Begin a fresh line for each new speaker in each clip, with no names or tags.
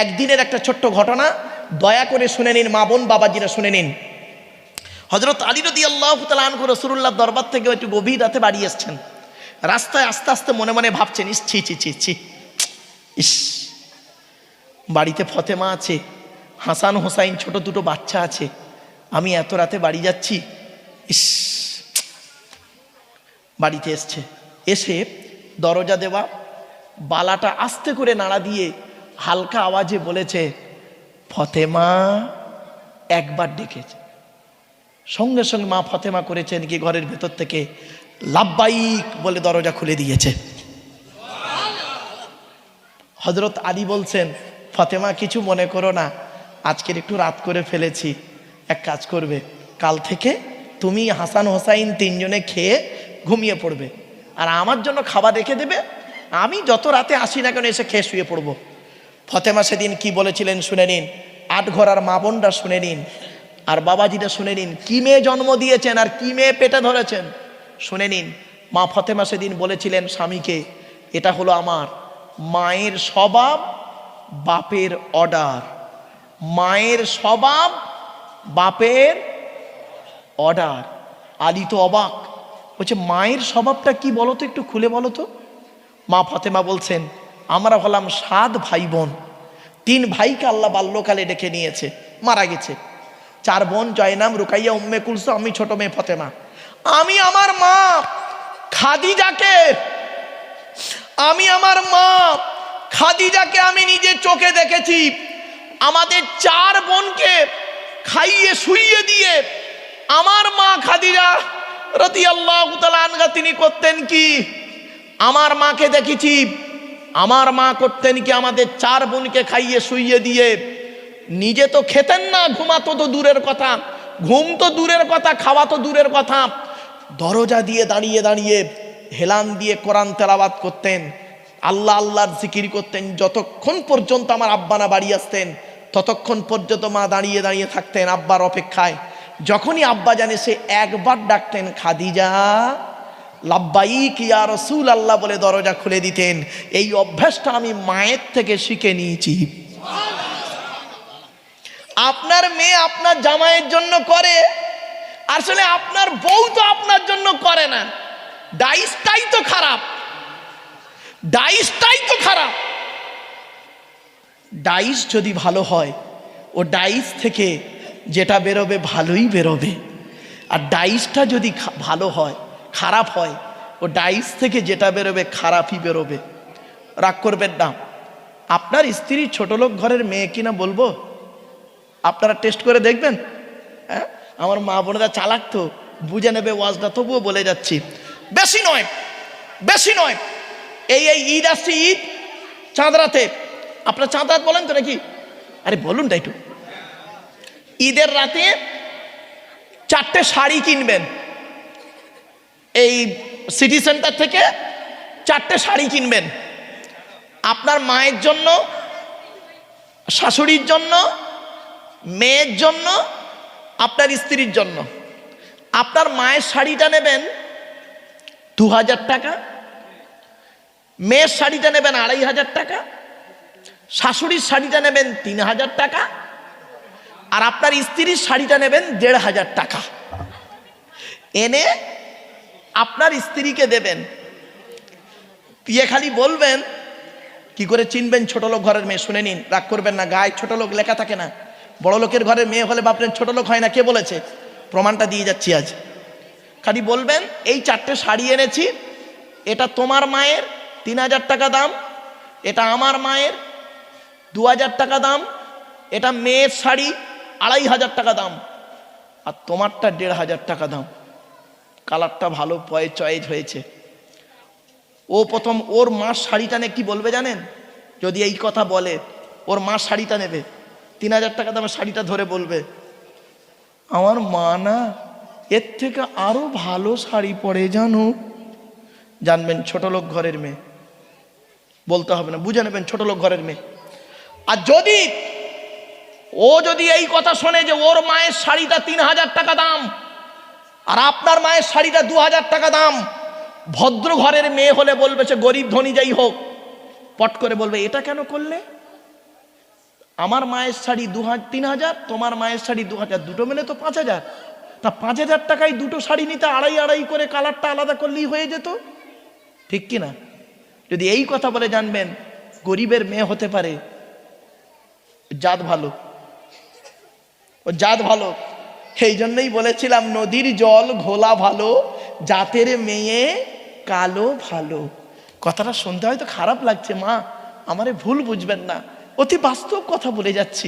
একদিনের একটা ছোট্ট ঘটনা, দয়া করে শুনে নিন মা বোন বাবাজিরা, শুনে নিন। হযরত আলী রাদিয়াল্লাহু তাআলা আনহু রাসূলুল্লাহর দরবার থেকে একটু গভীর রাতে বাড়ি এসেছেন। রাস্তায় আস্তে আস্তে মনে মনে ভাবছেন, ইস ছি ছি ছি ছি, ইস বাড়িতে ফতেমা আছে, হাসান হোসাইন ছোট দুটো বাচ্চা আছে, আমি এত রাতে বাড়ি যাচ্ছি, ইস। বাড়িতে এসছে, এসে দরজা দেওয়া, বালাটা আস্তে করে নাড়া দিয়ে হালকা আওয়াজে বলেছে, ফতেমা। একবার ডেকেছে, সঙ্গে সঙ্গে মা ফতেমা করেছেন কি, ঘরের ভেতর থেকে লাব্বাইক বলে দরজা খুলে দিয়েছে। হযরত আলী বলছেন, ফতেমা কিছু মনে করো না, আজকের একটু রাত করে ফেলেছি, এক কাজ করবে, কাল থেকে তুমি হাসান হোসাইন তিনজনে খেয়ে ঘুমিয়ে পড়বে, আর আমার জন্য খাবার রেখে দেবে, আমি যত রাতে আসি না কেন এসে খেয়ে শুয়ে পড়বো। ফতেমা সেদিন কি বলেছিলেন শুনে নিন, আট ঘরার মা বোনরা শুনে নিন, আর বাবাজিরা শুনে নিন, কি মেয়ে জন্ম দিয়েছেন আর কি মেয়ে পেটে ধরেছেন শুনে নিন। মা ফতেমা সেদিন বলেছিলেন স্বামীকে, এটা হলো আমার মায়ের স্বভাব, বাপের অর্ডার। মায়ের স্বভাব, বাপের অর্ডার। আলী তো অবাক, বলছে মায়ের স্বভাবটা কি বলো তো, একটু খুলে বলো তো। মা ফাতেমা বলছেন, আমরা হলাম 7 ভাই বোন, 3 ভাইকে আল্লাহ বাল্যকালে ডেকে নিয়েছে, মারা গেছে। 4 বোন, জয়নাম, রুকাইয়া, উম্মে কুলসুম, আমি ছোট মেয়ে ফতেমা। আমি আমার মা খাদিজাকে আমি নিজে চোখে দেখেছি। আমাদের 4 বোনকে খাইয়ে শুইয়ে দিয়ে আমার মা খাদিজা রাদিয়াল্লাহু তাআলা আনহা তিনি করতেন কি, আমার মাকে দেখেছি, আমার মা করতেন কি, আমাদের 4 বোনকে খাইয়ে শুইয়ে দিয়ে নিজে তো খেতেন না, ঘুমাতো তো দূরের কথা, ঘুম তো দূরের কথা, খাওয়া তো দূরের কথা, দরজা দিয়ে দাঁড়িয়ে দাঁড়িয়ে হেলান দিয়ে কোরআন তেলাওয়াত করতেন, আল্লাহ আল্লাহর জিকির করতেন। যতক্ষণ পর্যন্ত আমার আব্বা না বাড়ি আসতেন ততক্ষণ পর্যন্ত মা দাঁড়িয়ে দাঁড়িয়ে থাকতেন আব্বার অপেক্ষায়। যখনই আব্বা জানে সে একবার ডাকতেন, খাদিজা, লাব্বাইক ইয়া রাসূলুল্লাহ বলে দরজা খুলে দিতেন। এই অভ্যাসটা আমি মায়ের থেকে শিখে নিয়েছি। আপনার মেয়ে আপনার জামাইয়ের জন্য করে, আসলে আপনার বউ তো আপনার জন্য করে না, ডাইসটাই তো খারাপ, ডাইসটাই তো খারাপ। ডাইস যদি ভালো হয়, ও ডাইস থেকে যেটা বেরোবে ভালোই বেরোবে, আর ডাইসটা যদি ভালো হয়, খারাপ হয়, ও ডাইস থেকে যেটা বেরোবে খারাপই বেরোবে। রাগ করবেন না, আপনার স্ত্রী ছোটলোক ঘরের মেয়ে কিনা বলবো, আপনারা টেস্ট করে দেখবেন। হ্যাঁ, আমার মা বোনেরা চালাক তো, বুঝে নেবে ওয়াজটা, তবুও বলে যাচ্ছি, বেশি নয়, বেশি নয়। এই ঈদ আসছে, ঈদ চাঁদ রাতে, আপনার চাঁদ রাত বলেন তো নাকি? আরে বলুন তাই একটু। ঈদের রাতে 4টে শাড়ি কিনবেন, এই সিটি সেন্টার থেকে 4টে শাড়ি কিনবেন, আপনার মায়ের জন্য, শাশুড়ির জন্য, মেয়ের জন্য, আপনার স্ত্রীর জন্য। আপনার মায়ের শাড়িটা নেবেন 2000 টাকা, মেয়ের শাড়িটা নেবেন 2500 টাকা, শাশুড়ির শাড়িটা নেবেন 3000 টাকা, আর আপনার স্ত্রীর শাড়িটা নেবেন 1500 টাকা। এনে আপনার স্ত্রীকে দেবেন, দিয়ে খালি বলবেন, কি করে চিনবেন ছোট লোক ঘরের মেয়ে? শুনে নিন, রাগ করবেন না, গায়ে ছোট লোক লেখা থাকে না। বড় লোকের ঘরের মেয়ে হলে ভাবলেন ছোট লোক হয় না, কে বলেছে? প্রমাণটা দিয়ে যাচ্ছি আজ। খালি বলবেন, এই 4টে শাড়ি এনেছি, এটা তোমার মায়ের 3000 টাকা দাম, এটা আমার মায়ের 2000 টাকা দাম, এটা মেয়ের শাড়ি 2500 টাকা দাম, আর তোমারটা 1500 টাকা দাম। কালারটা ভালো চয়েস হয়েছে। ও প্রথম ওর মার শাড়িটা নিয়ে কি বলবে জানেন? যদি এই কথা বলে, ওর মার শাড়িটা নেবে, 3000 টাকা দামের শাড়িটা ধরে বলবে, আমার মা না এর থেকে আরো ভালো শাড়ি পরে জানো। জানবেন ছোট লোক ঘরের মেয়ে, বলতে হবে না, বুঝে নেবেন ছোট লোক ঘরের মেয়ে। আর যদি এই কথা শোনে যে ওর মায়ের শাড়িটা 3000 টাকা দাম আর আপনার মায়ের শাড়িটা 2000 টাকা দাম, ভদ্র ঘরের মেয়ে হলে বলবে, সে গরিব ধনী যাই হোক, পট করে বলবে, এটা কেন করলে? আমার মায়ের শাড়ি 3,000, তোমার মায়ের শাড়ি 2,000, দুটো মিলে তো 5,000। তা 5,000 টাকায় দুটো শাড়ি নিতে আড়াই আড়াই করে কালারটা আলাদা করলেই হয়ে যেত, ঠিক কিনা? যদি এই কথা বলে জানবেন গরিবের মেয়ে হতে পারে, জাত ভালো, ও জাত ভালো। সেই জন্যই বলেছিলাম নদীর জল ঘোলা ভালো, জাতের মেয়ে কালো ভালো। কথাটা শুনতে হয়তো খারাপ লাগছে মা, আমারে ভুল বুঝবেন না, অতি বাস্তব কথা বলে যাচ্ছি।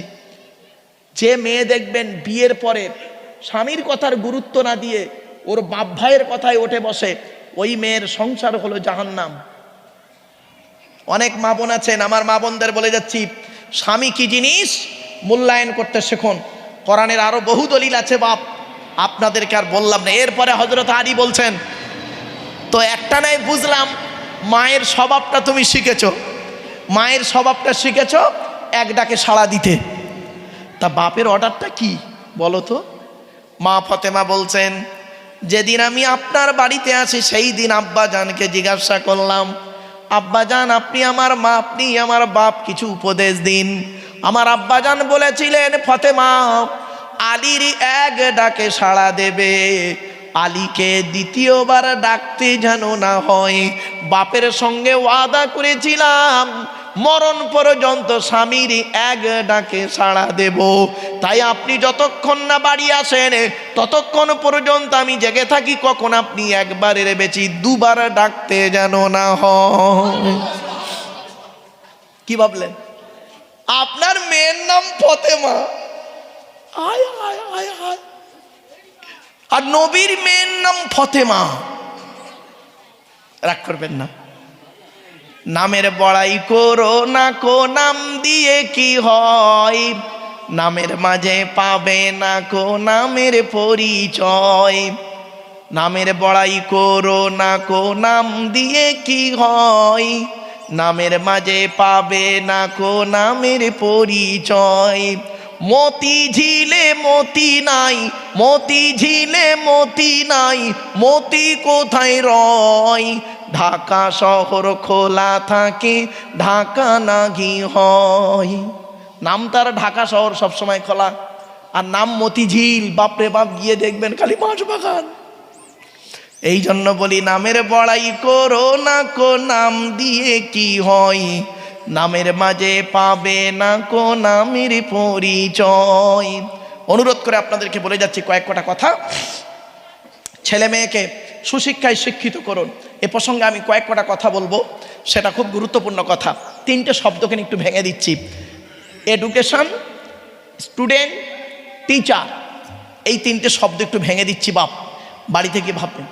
যে মেয়ে দেখবেন বিয়ের পরে স্বামীর কথার গুরুত্ব না দিয়ে ওর বাপ ভাইয়ের কথায় ওঠে বসে, ওই মেয়ের সংসার হলো জাহান্নাম। অনেক মা বোন আছেন, আমার মা বোনদের বলে যাচ্ছি, স্বামী কি জিনিস মূল্যায়ন করতে শেখুন। কোরআনের আরো বহু দলিল আছে বাপ, আপনাদেরকে আর বললাম না। এরপরে হযরত আলী বলছেন, তো একটা নাই বুঝলাম মায়ের স্বভাবটা তুমি শিখেছো, মায়ের স্বভাবটা শিখেছো এক ডাকে সাড়া দিতে, তা বাপের অর্ডারটা কি বলো তো? মা ফাতেমা বলছেন, যেদিন আমি আপনার বাড়িতে আসি সেই দিন আব্বা জানকে জিজ্ঞাসা করলাম, আব্বা জান আপনি আমার মা, আপনি আমার বাপ, কিছু উপদেশ দিন। আমার আব্বা জান বলেছিলেন, ফাতেমা আলীর এক ডাকে সাড়া দেবে, আলীকে দ্বিতীয়বার ডাকতে যেন না হয়। বাপের সঙ্গে ওয়াদা করেছিলাম মরণ পর্যন্ত স্বামীর এক ডাকে সাড়া দেব, তাই আপনি যতক্ষণ না বাড়ি আসেন ততক্ষণ পর্যন্ত আমি জেগে থাকি, কখন আপনি একবারের বেশি দুবার ডাকতে যেন না হয়। কি ভাবলেন? আপনার মেয়ের নাম ফতেমা, আয় আয় আয় আয়, আর নবীর মেয়ের নাম ফতেমা। রাগ করবেন না, নামের বড়াই করো না কো, নাম দিয়ে কি হয়, নামের মাঝে পাবে না কো নামের পরিচয়। নামের বড়াই করো না কো, নাম দিয়ে কি হয়, নামের মাঝে পাবে না কো নামের পরিচয়। মতি ঝিলে মতি নাই, মতি ঝিলে মতি নাই, মতি কোথায় রয়, ঢাকা শহর খোলা থাকে ঢাকা নাগি হয়। নাম তার ঢাকা শহর সবসময় খোলা, আর নাম মতিঝিল, বাপরে বাপ গিয়ে দেখবেন খালি মাছ বাগান। এই জন্য বলি নামের বড়াই করো না কো, নাম দিয়ে কি হয়, নামের মাঝে পাবে না কো নামের পরিচয়। অনুরোধ করে আপনাদেরকে বলে যাচ্ছি কয়েকটা কথা, ছেলে মেয়েকে সুশিক্ষায় শিক্ষিত করুন। এ প্রসঙ্গে আমি কয়েকটা কথা বলবো, সেটা খুব গুরুত্বপূর্ণ কথা। 3টে শব্দকে একটু ভেঙে দিচ্ছি, এডুকেশন, স্টুডেন্ট, টিচার, এই 3টে শব্দ একটু ভেঙে দিচ্ছি। বাপ বাড়িতে কি ভাববেন,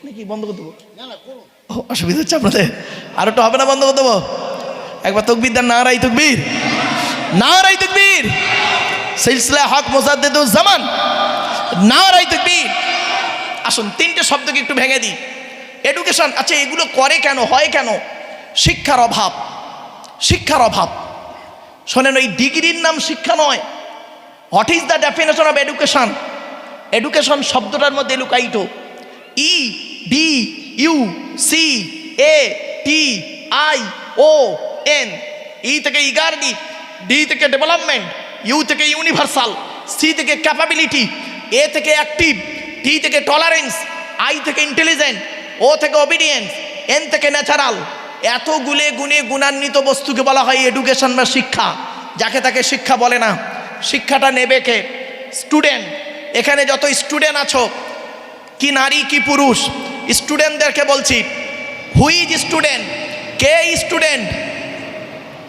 নাকি বন্ধ করে দেবো? অসুবিধা হচ্ছে আপনাদের? আর একটু হবে না বন্ধ করে দেবো? একবার তকবীর দেন, নারাই তকবীর, নারাই তকবীর, সিলসিলা হক মুজাদ্দিদুজ জামান, নারাই তকবীর। আসুন 3টে শব্দকে একটু ভেঙে দিই। এডুকেশন, আচ্ছা এগুলো করে কেন, হয় কেন? শিক্ষার অভাব, শিক্ষার অভাব। শোনেন, ওই ডিগ্রির নাম শিক্ষা নয়। What is the definition of education? Education শব্দটার মধ্যে লুকায়িত EDUCATION, ই থেকে ইগারডি, ডি থেকে ডেভেলপমেন্ট, ইউ থেকে ইউনিভার্সাল, সি থেকে ক্যাপাবিলিটি, এ থেকে অ্যাক্টিভ, টি থেকে টলারেন্স, আই থেকে ইন্টেলিজেন্ট, ও থেকে ওবিডিয়েন্স, এন থেকে ন্যাচারাল। এত গুণে গুণান্বিত বস্তুকে বলা হয় এডুকেশন বা শিক্ষা। যাকে তাকে শিক্ষা বলে না। শিক্ষাটা নেবে কে? স্টুডেন্ট। এখানে যত স্টুডেন্ট আছো, কি নারী কি পুরুষ, স্টুডেন্টদেরকে বলছি, who is student? K student?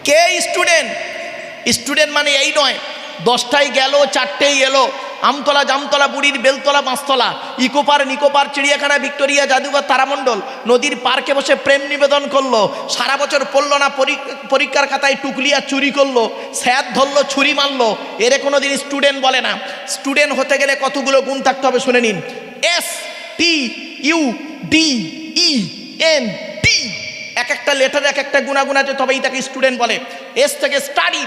K student? Student মানে এই নয় 10টায় গেল 4টেই এলো, আমতলা জামতলা বুড়ির বেলতলা পাঁচতলা, ইকোপার নিকোপার, চিড়িয়াখানা, ভিক্টোরিয়া, জাদুঘর, তারামণ্ডল, নদীর পার্কে বসে প্রেম নিবেদন করলো, সারা বছর পড়লো না, পরীক্ষার খাতায় টুকলিয়া চুরি করলো, স্যাদ ধরলো, ছুরি মারলো, এরে কোনো দিন স্টুডেন্ট বলে না। স্টুডেন্ট হতে গেলে কতগুলো গুণ থাকতে হবে শুনে নিন। STUDENT, এক একটা লেটার এক একটা গুণাগুণ আছে, তবেই তাকে স্টুডেন্ট বলে। এস থেকে স্টাডি,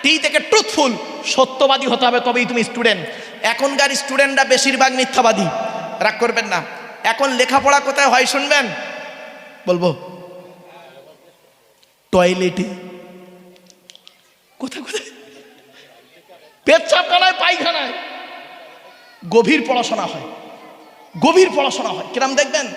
টি থেকে ট্রুথফুল, সত্যবাদী হতে হবে, তবেই তুমি স্টুডেন্ট। এখনকার স্টুডেন্টরা বেশিরভাগ মিথ্যাবাদী। রাগ করবেন না। এখন লেখাপড়া কোথায় হয় শুনবেন? বলবো টয়লেটে, কোথায় কোথায়, পেচ্ছাপখানায়, পায়খানায় গভীর পড়াশোনা হয়, গভীর পড়াশোনা হয়। কিরম দেখবেন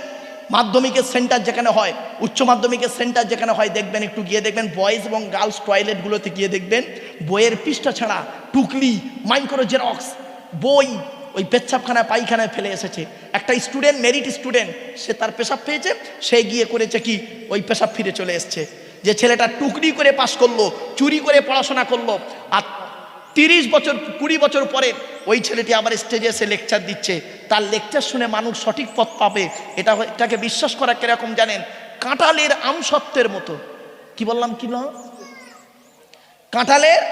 মাধ্যমিকের সেন্টার যেখানে হয়, উচ্চ মাধ্যমিকের সেন্টার যেখানে হয়, দেখবেন একটু গিয়ে দেখবেন বয়েজ এবং গার্লস টয়লেটগুলোতে গিয়ে দেখবেন বইয়ের পৃষ্ঠা ছাড়া টুকলি, মাইক্রো জেরক্স বই ওই পেচ্ছাপখানায় পায়খানায় ফেলে এসেছে। একটা স্টুডেন্ট, মেরিট স্টুডেন্ট, সে তার পেশাব পেয়েছে, সে গিয়ে করেছে কি, ওই পেশাব ফিরে চলে এসছে। যে ছেলেটা টুকরি করে পাশ করলো, চুরি করে পড়াশোনা করলো, আর 30 বছর 20 বছর পরে ওই ছেলেটি আবার স্টেজে এসে লেকচার দিচ্ছে, তার লেকচার শুনে মানুষ সঠিক পথ পাবে, এটাকে বিশ্বাস করা কিরকম জানেন? কাঁঠালের আমসত্ত্বের মতো। কি বললাম, কি বললাম? কাঁঠালের,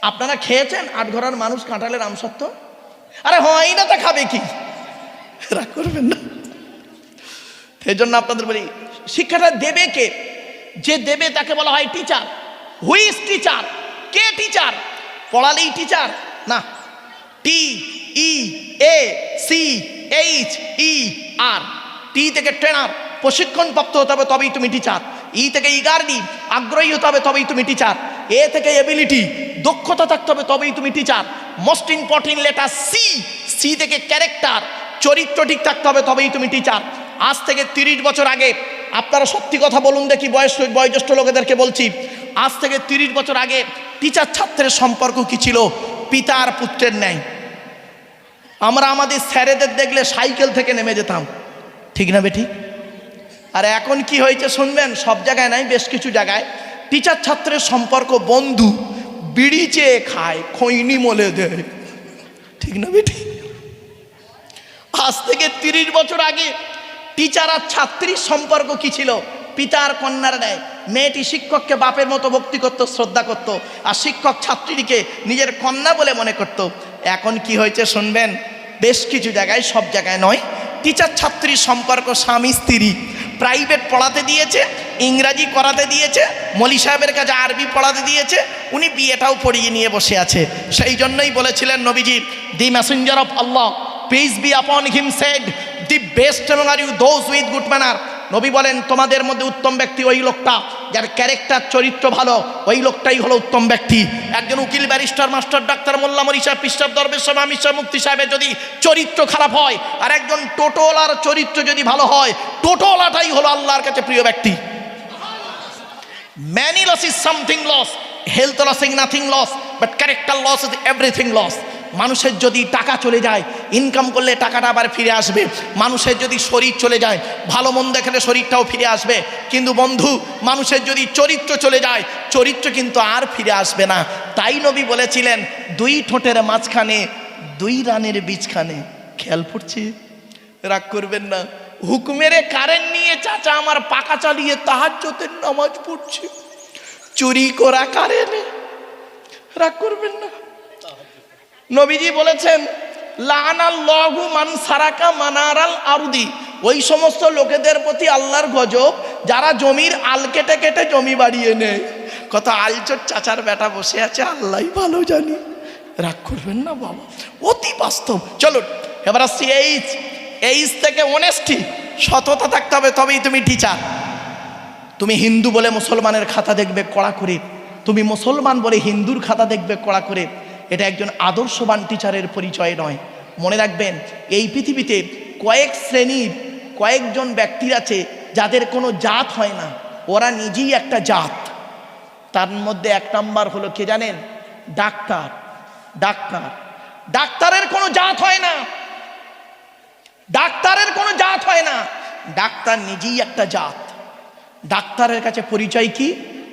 আপনারা খেয়েছেন আটঘরার মানুষ কাঁঠালের আমসত্ত্ব? আরে হয় না, তা খাবে কি? রাগ করবেন না। সেই জন্য আপনাদের বলি, শিক্ষাটা দেবে কে? যে দেবে তাকে বলা হয় টিচার। Who is teacher? কে টিচার? পড়ালেই টিচার না। TEACHER, টি থেকে ট্রেনার, প্রশিক্ষণ প্রাপ্ত হতে হবে তবেই তুমি টিচার। ই থেকে ইগারডি, আগ্রহী হতে হবে তবেই তুমি টিচার। এ থেকে এবিলিটি, দক্ষতা থাকতে হবে তবেই তুমি teacher. Most important letter C, C থেকে ক্যারেক্টার, চরিত্র ঠিক থাকতে হবে তবেই তুমি টিচার। আজ থেকে 30 বছর আগে, আপনারা সত্যি কথা বলুন দেখি, বয়োজ্যেষ্ঠ লোকেদেরকে বলছি, আজ থেকে 30 বছর আগে টিচার ছাত্রের সম্পর্ক কি ছিল? পিতা আর পুত্রের ন্যায়। আমরা আমাদের স্যারেদের দেখলে সাইকেল থেকে নেমে যেতাম, ঠিক না বেঠিক? আর এখন কি হয়েছে শুনবেন, সব জায়গায় নাই, বেশ কিছু জায়গায় টিচার ছাত্রের সম্পর্ক বন্ধু, বিড়ি চেয়ে খায়, খৈনি মলে দেয়, ঠিক না বেঠিক? আজ থেকে 30 বছর আগে টিচার আর ছাত্রীর সম্পর্ক কি ছিল? পিতা আর কন্যার ন্যায়। মেয়েটি শিক্ষককে বাপের মতো ভক্তি করত, শ্রদ্ধা করত, আর শিক্ষক ছাত্রীকে নিজের কন্যা বলে মনে করত। এখন কি হয়েছে শুনবেন, বেশ কিছু জায়গায়, সব জায়গায় নয়, টিচার ছাত্রীর সম্পর্ক স্বামী স্ত্রী। প্রাইভেট পড়াতে দিয়েছে, ইংরাজি করাতে দিয়েছে, মলি সাহেবের কাছে আরবি পড়াতে দিয়েছে, উনি বিয়েটাও পড়িয়ে নিয়ে বসে আছে। সেই জন্যই বলেছিলেন নবীজি, দি Messenger of Allah, peace be আপন হিম shed, the best among you those with good manner। নবী বলেন, তোমাদের মধ্যে উত্তম ব্যক্তি ওই লোকটা যার ক্যারেক্টার, চরিত্র ভালো, ওই লোকটাই হলো উত্তম ব্যক্তি। একজন উকিল, ব্যারিস্টার, মাস্টার, ডাক্তার, মোল্লা, মরি সাহেব, পীর সাহেব, দরবেশ সাহেব, আমির সাহেব, মুফতি সাহেবের যদি চরিত্র খারাপ হয়, আর একজন টোটোলার চরিত্র যদি ভালো হয়, টোটোলাটাই হলো আল্লাহর কাছে প্রিয় ব্যক্তি। Many loss is something loss, health loss is nothing loss, but character loss is everything loss। মানুষের যদি টাকা চলে যায়, ইনকাম করলে টাকাটা আবার ফিরে আসবে। মানুষের যদি শরীর চলে যায়, ভালো মন্দ খেলে শরীরটাও ফিরে আসবে। কিন্তু বন্ধু, মানুষের যদি চরিত্র চলে যায়, চরিত্র কিন্তু আর ফিরে আসবে না। তাই নবী বলেছিলেন, 2 ঠোঁটের মাঝখানে 2 রানের বীজখানে। খেয়াল পড়ছি, রাগ করবেন না। হুকুমেরে কারেন্ট নিয়ে চাচা আমার পাকা চালিয়ে তাহাজ্জুদের নামাজ পড়ছে, চুরি করা কারেন্টে। রাগ করবেন না। নবীজি বলেছেন, লানাল্লাহু মান সারাকা মানারাল আরদি, ওই সমস্ত লোকেদের প্রতি আল্লাহর গজব যারা জমির আল কেটে কেটে জমি বাড়িয়ে নেয়। কত আলচোর চাচার বেটা বসে আছে, আল্লাহই ভালো জানি। রাগ করবেন না বাবা, অতি বাস্তব। চলুন এবার আসছি এইচ থেকে অনেস্টি, সততা থাকতে হবে তবেই তুমি টিচার। তুমি হিন্দু বলে মুসলমানের খাতা দেখবে কড়া করে, তুমি মুসলমান বলে হিন্দুর খাতা দেখবে কড়া করে। এটা একজন আদর্শবান টিচারের পরিচয় নয়। মনে রাখবেন, এই পৃথিবীতে কয়েক শ্রেণীর, কয়েকজন ব্যক্তির আছে যাদের কোনো জাত হয় না, ওরা নিজেই একটা জাত। তার মধ্যে 1 নাম্বার হলো কে জানেন? ডাক্তার। ডাক্তার, ডাক্তারের কোনো জাত হয় না, ডাক্তারের কোনো জাত হয় না। ডাক্তার নিজেই একটা জাত। ডাক্তারের কাছে পরিচয় কি?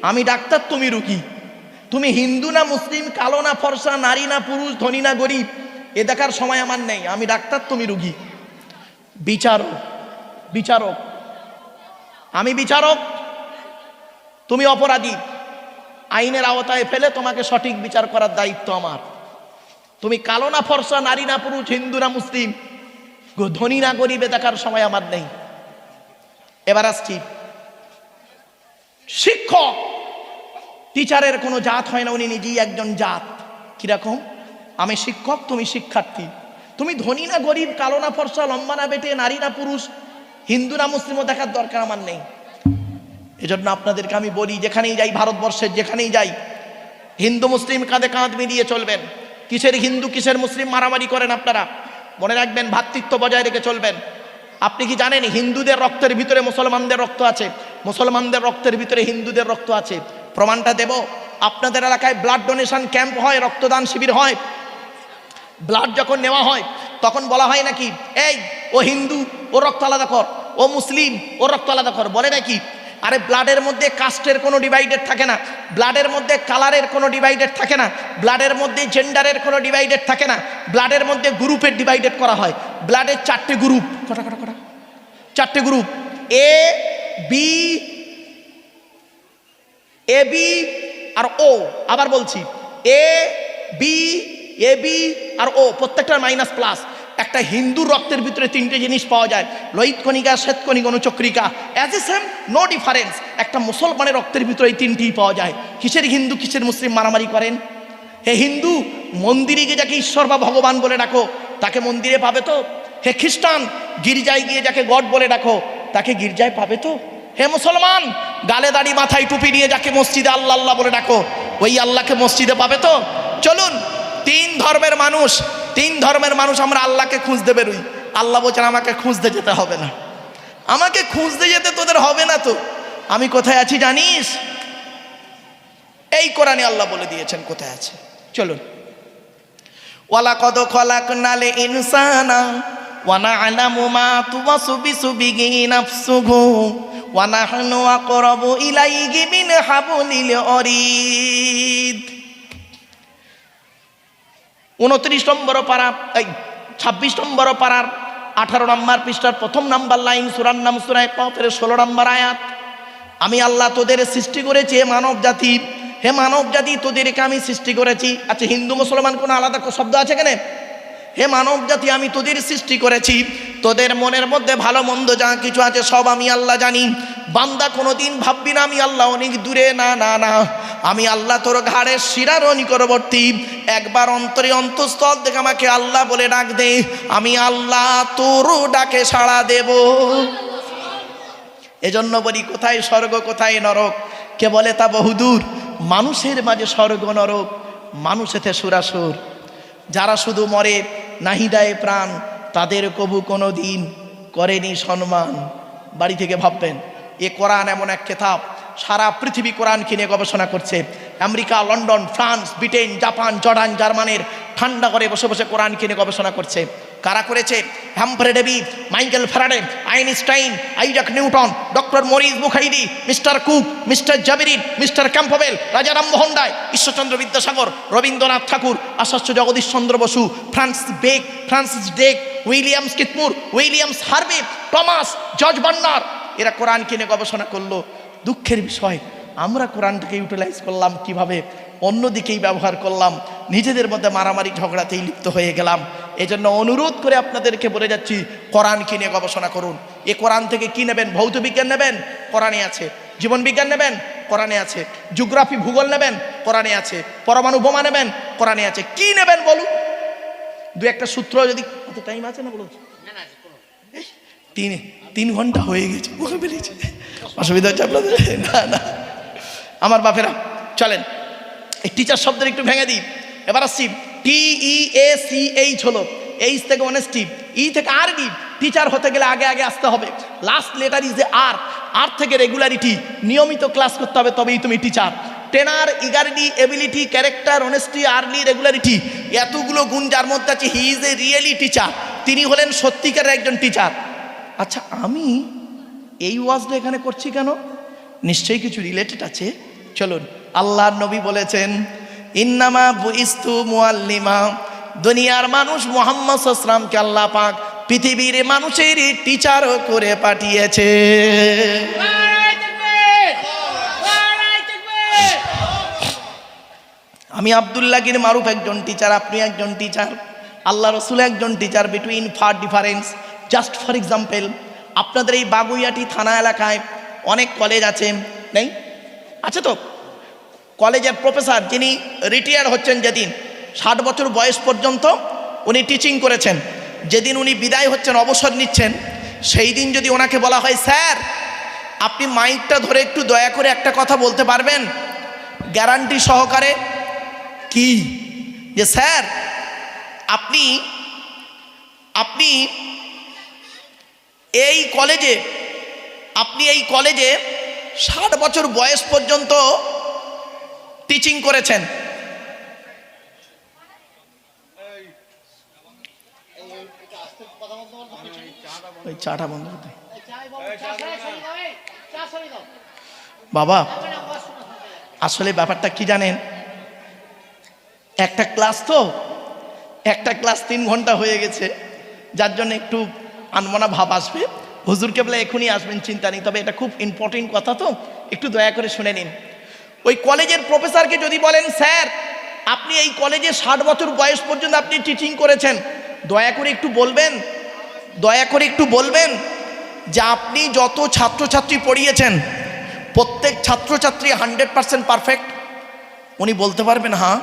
আমি ডাক্তার, তুমি রুগী। তুমি হিন্দু না মুসলিম, কালো না ফর্সা, নারী না পুরুষ, ধনী না গরিব, এ দেখার সময় আমার নেই। আমি ডাক্তার, তুমি রুগী। বিচারক, বিচারক, আমি বিচারক, তুমি অপরাধী। আইনের আওতায় ফেলে তোমাকে সঠিক বিচার করার দায়িত্ব আমার। তুমি কালো না ফর্সা, নারী না পুরুষ, হিন্দু না মুসলিম, ধনী না গরিবে দেখার সময় আমার নেই। এবার আসছি শিক্ষক। টিচারের কোনো জাত হয় না, উনি নিজেই একজন জাত। কিরকম? আমি শিক্ষক, তুমি শিক্ষার্থী। তুমি ধনী না গরিব, কালো না ফর্সা, লম্বা না বেটে, নারী না পুরুষ, হিন্দু না মুসলিমও দেখার দরকার আমার নেই। এজন্য আপনাদেরকে আমি বলি, যেখানেই যাই, ভারতবর্ষের যেখানেই যাই, হিন্দু মুসলিম কাঁধে কাঁধ মিলিয়ে চলবেন। কিসের হিন্দু কিসের মুসলিম মারামারি করেন আপনারা? মনে রাখবেন, ভ্রাতৃত্ব বজায় রেখে চলবেন। আপনি কি জানেন হিন্দুদের রক্তের ভিতরে মুসলমানদের রক্ত আছে, মুসলমানদের রক্তের ভিতরে হিন্দুদের রক্ত আছে? প্রমাণটা দেব। আপনাদের এলাকায় ব্লাড ডোনেশন ক্যাম্প হয়, রক্তদান শিবির হয়। ব্লাড যখন নেওয়া হয় তখন বলা হয় নাকি, এই ও হিন্দু ও রক্ত আলাদা কর, ও মুসলিম ও রক্ত আলাদা কর, বলে নাকি? আরে ব্লাডের মধ্যে কাস্টের কোনো ডিভাইডেড থাকে না, ব্লাডের মধ্যে কালারের কোনো ডিভাইডেড থাকে না, ব্লাডের মধ্যে জেন্ডারের কোনো ডিভাইডেড থাকে না, ব্লাডের মধ্যে গ্রুপের ডিভাইডেড করা হয়। ব্লাডের 4টে গ্রুপ, কটা 4টে গ্রুপ, এ বি আর ও। আবার বলছি, এ বি আর ও, প্রত্যেকটার মাইনাস প্লাস। একটা হিন্দুর রক্তের ভিতরে 3টে জিনিস পাওয়া যায়, লোহিত কণিকা, শ্বেত কণিকা, অনুচক্রিকা। As a same, no difference. একটা মুসলমানের রক্তের ভিতরে এই 3টিই পাওয়া যায়। কিসের হিন্দু কিসের মুসলিম মারামারি করেন? হে হিন্দু, মন্দিরে গিয়ে যাকে ঈশ্বর বা ভগবান বলে ডাকো তাকে মন্দিরে পাবে তো? হে খ্রিস্টান, গির্জায় গিয়ে যাকে গড বলে ডাকো তাকে গির্জায় পাবে তো? হে মুসলমান, গালে দাড়ি মাথায় টুপি নিয়ে যাকে মসজিদে আল্লাহ আল্লাহ বলে ডাকো ওই আল্লাহকে মসজিদে পাবে তো? চলুন, 3 ধর্মের মানুষ আমরা আল্লাহকে খুঁজতে বেরোই। আল্লাহ বলছেন আমাকে খুঁজতে যেতে হবে না, আমাকে খুঁজতে যেতে তোদের হবে না। তো আমি কোথায় আছি জানিস? এই কোরআনে আল্লাহ বলে দিয়েছেন কোথায় আছে। চলুন, ওয়ালাকাদ খালাকনাল ইনসানা ওয়া না'লামু মা তুওয়াসবিসু বিহি নাফসুহু ওয়া নাহনু আকরাবু ইলাইহি মিন হাবলিল ওয়ারিদ। 29 নম্বর পারা, 26 নম্বর পারার 18 নম্বর পৃষ্ঠার 1ম নাম্বার লাইন, সূরার নাম সূরা কাফের 16 নম্বর আয়াত। আমি আল্লাহ তোদের সৃষ্টি করেছি হে মানব জাতি, হে মানব জাতি তোদেরকে আমি সৃষ্টি করেছি। আচ্ছা, হিন্দু মুসলমান কোনো আলাদা শব্দ আছে কেন? হে মানব জাতি, আমি তোদের সৃষ্টি করেছি, তোদের মনের মধ্যে ভালো মন্দ যা কিছু আছে সব আমি আল্লাহ জানি। বান্দা কোনোদিন ভাববি না আমি আল্লাহ অনেক দূরে, না না না, আমি আল্লাহ তোর ঘাড়ের শিরার নিকটবর্তী। একবার অন্তরে অন্তঃস্থল থেকে আমাকে আল্লাহ বলে ডাক দে, আমি আল্লাহ তোর ডাকে সাড়া দেব। এজন্য বলি, কোথায় স্বর্গ কোথায় নরক কে বলে তা বহুদূর। মানুষের মাঝে স্বর্গ নরক, মানুষেতে সুরাসুর। যারা শুধু মরে নাহি দেয় প্রাণ, তাদের কবু কোনো দিন করেনি সম্মান। বাড়ি থেকে ভাববেন, এ কোরআন এমন এক কিতাব, সারা পৃথিবী কোরআনকে নিয়ে গবেষণা করছে। America, London, France, Britain, Japan, Jordan, জার্মানির ঠান্ডা করে বসে বসে কোরআনকে নিয়ে গবেষণা করছে। কারা করেছে? Humphry Davy, Michael Faraday, Einstein, Isaac Newton, doctor Maurice Bucaille, mister Cook, mister জাবিরিন, mister Campbell, Raja Rammohan Roy, Ishwarchandra Vidyasagar, Rabindranath Tagore, Acharya Jagadish Chandra Bose, Francis ডেক, উইলিয়ামস কিটমুর, Williams Harvey, Thomas, George Bernard, এরা কোরআনকে নিয়ে গবেষণা করলো। দুঃখের বিষয়, আমরা কোরআনটাকে ইউটিলাইজ করলাম কিভাবে? অন্যদিকেই ব্যবহার করলাম, নিজেদের মধ্যে মারামারি ঝগড়াতেই লিপ্ত হয়ে গেলাম। এই জন্য অনুরোধ করে আপনাদেরকে বলে যাচ্ছি, কোরআনকে নিয়ে গবেষণা করুন। এ কোরআন থেকে কি নেবেন? ভৌত বিজ্ঞান নেবেন, কোরআনে আছে। জীবন বিজ্ঞান নেবেন, কোরআনে আছে। জিওগ্রাফি, ভূগোল নেবেন, কোরআনে আছে। পরমাণু বোমা নেবেন, কোরআনে আছে। কি নেবেন বলুন? 2-1টা সূত্র যদি, টাইম আছে না বলুন? 3 ঘন্টা হয়ে গেছে, অসুবিধা হচ্ছে আপনাদের? না না, আমার বাপেরা চলেন, এই টিচার শব্দের একটু ভেঙে দিই। এবার আসছি, TEACH হলো, এইচ থেকে অনেস্টি, ই থেকে আরবি। টিচার হতে গেলে আগে আগে আসতে হবে, last letter is a R, R থেকে রেগুলারিটি, নিয়মিত ক্লাস করতে হবে, তবেই তুমি টিচার। টেনার, ইগারিটি, ability, character, honesty, early, regularity, এতগুলো গুণ যার মধ্যে আছে, he is a really teacher. তিনি হলেন সত্যিকারের একজন টিচার। আচ্ছা, আমি এই ওয়াজটা এখানে করছি কেন? নিশ্চয়ই কিছু রিলেটেড আছে। চলুন, আল্লাহর নবী বলেছেন, ইন্নামা বুইস্তু মুআল্লিমা, দুনিয়ার মানুষ মুহাম্মদ সাল্লাল্লাহু আলাইহি ওয়াসাল্লামকে আল্লাহ পাক পৃথিবীর মানুষের টিচার করে পাঠিয়েছে। আমি আব্দুল্লাহ গির মারুফ একজন টিচার, আপনি একজন টিচার, আল্লাহ রসুল একজন teacher. Between far difference. Just for example, আপনাদের এই বাগুইয়াটি থানা এলাকায় অনেক কলেজ আছে, নেই? আছে তো? কলেজের প্রফেসর যিনি রিটায়ার হচ্ছেন, যেদিন 60 বছর বয়স পর্যন্ত উনি টিচিং করেছেন, যেদিন উনি বিদায় হচ্ছেন, অবসর নিচ্ছেন, সেই দিন যদি ওনাকে বলা হয়, স্যার আপনি মাইকটা ধরে একটু দয়া করে একটা কথা বলতে পারবেন গ্যারান্টি সহকারে? কি? যে স্যার আপনি আপনি এই কলেজে 60 বছর বয়স পর্যন্ত টিচিং করেছেন। ওই চাটা বন্ধ করতে। বাবা আসলে ব্যাপারটা কি জানেন, একটা ক্লাস 3 ঘন্টা হয়ে গেছে, যার জন্য একটু আনমনা ভাব আসবে। হুজুর কেবলা এখনই আসবেন, চিন্তা নেই, তবে এটা খুব ইম্পর্টেন্ট কথা, তো একটু দয়া করে শুনে নিন। ওই কলেজের প্রফেসরকে যদি বলেন স্যার আপনি এই কলেজে 60 বছর বয়স পর্যন্ত আপনি টিচিং করেছেন, দয়া করে একটু বলবেন যে আপনি যত ছাত্রছাত্রী পড়িয়েছেন প্রত্যেক ছাত্রছাত্রী 100% পারফেক্ট? উনি বলতে পারবেন? হ্যাঁ।